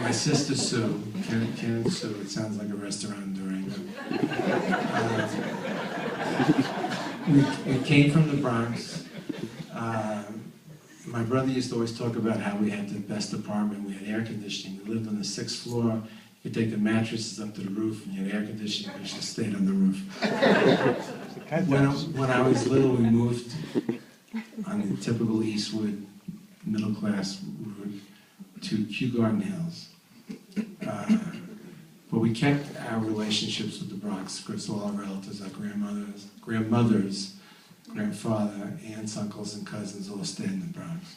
my sister Sue, Ken Sue, it sounds like a restaurant in Durango. We came from the Bronx. My brother used to always talk about how we had the best apartment. We had air conditioning. We lived on the 6th floor. You could take the mattresses up to the roof, and you had air conditioning. We just stayed on the roof. When I was little, we moved on the typical Eastwood middle-class route to Kew Garden Hills. But we kept our relationships with the Bronx, because all our relatives, our grandmothers, grandfather, aunts, uncles, and cousins all stayed in the Bronx.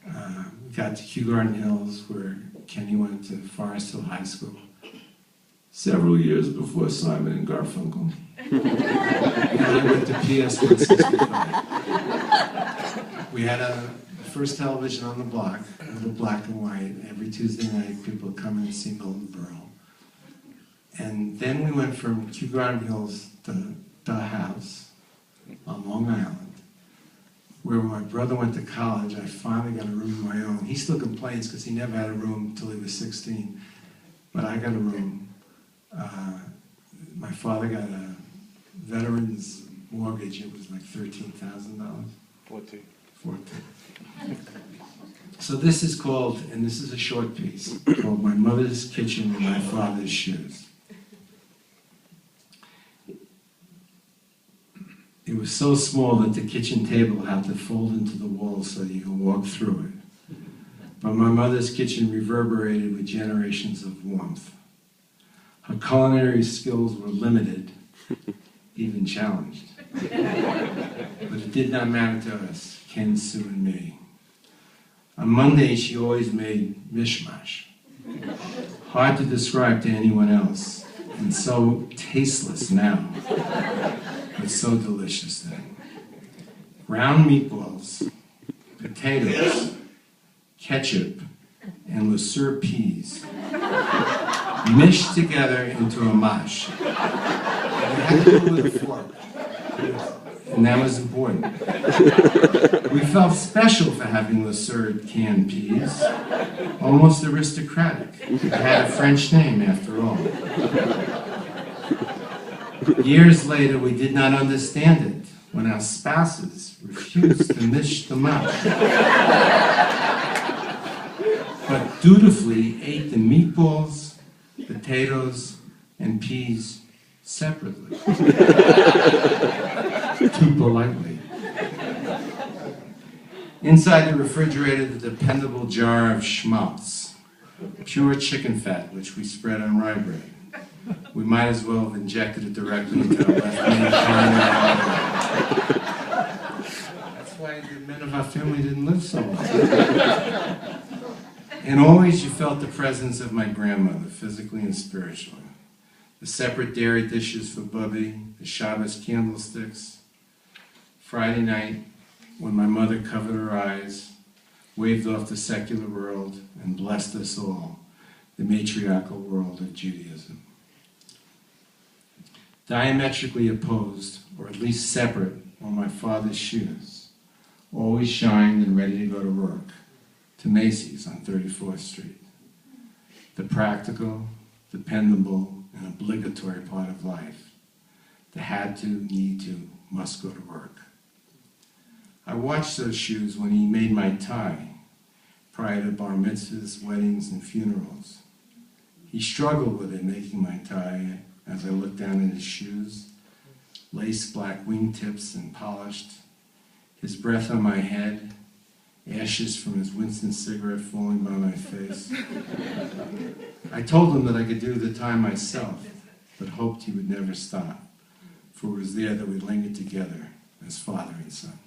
We got to Kew Garden Hills, where Kenny went to Forest Hill High School several years before Simon and Garfunkel. And I went to PS 165. We had the first television on the block, a little black and white. Every Tuesday night, people would come in and see Milton Berle. And then we went from Kew Garden Hills to the house on Long Island, where my brother went to college. I finally got a room of my own. He still complains because he never had a room until he was 16. But I got a room. My father got a veteran's mortgage. It was like $13,000. 14. So this is called, and this is a short piece, called My Mother's Kitchen and My Father's Shoes. It was so small that the kitchen table had to fold into the wall so you could walk through it. But my mother's kitchen reverberated with generations of warmth. Her culinary skills were limited, even challenged. But it did not matter to us, Ken, Sue, and me. On Monday, she always made mishmash. Hard to describe to anyone else, and so tasteless now. But so delicious then. Ground meatballs, potatoes, ketchup, and LeSueur peas mished together into a mash. And you had to do it with a fork. And that was important. We felt special for having LeSueur canned peas, almost aristocratic. It had a French name after all. Years later, we did not understand it when our spouses refused to mish the mash, but dutifully ate the meatballs, potatoes, and peas separately, too politely. Inside the refrigerator, the dependable jar of schmaltz, pure chicken fat, which we spread on rye bread. We might as well have injected it directly into our left-handed coronary. That's why the men of our family didn't live so long. And always you felt the presence of my grandmother, physically and spiritually. The separate dairy dishes for Bubby, the Shabbos candlesticks. Friday night, when my mother covered her eyes, waved off the secular world, and blessed us all, the matriarchal world of Judaism. Diametrically opposed, or at least separate, were my father's shoes, always shined and ready to go to work, to Macy's on 34th Street. The practical, dependable, and obligatory part of life. The had to, need to, must go to work. I watched those shoes when he made my tie, prior to bar mitzvahs, weddings, and funerals. He struggled with it, making my tie, as I looked down at his shoes, lace black wingtips and polished, his breath on my head, ashes from his Winston cigarette falling by my face. I told him that I could do the tie myself, but hoped he would never stop, for it was there that we lingered together as father and son.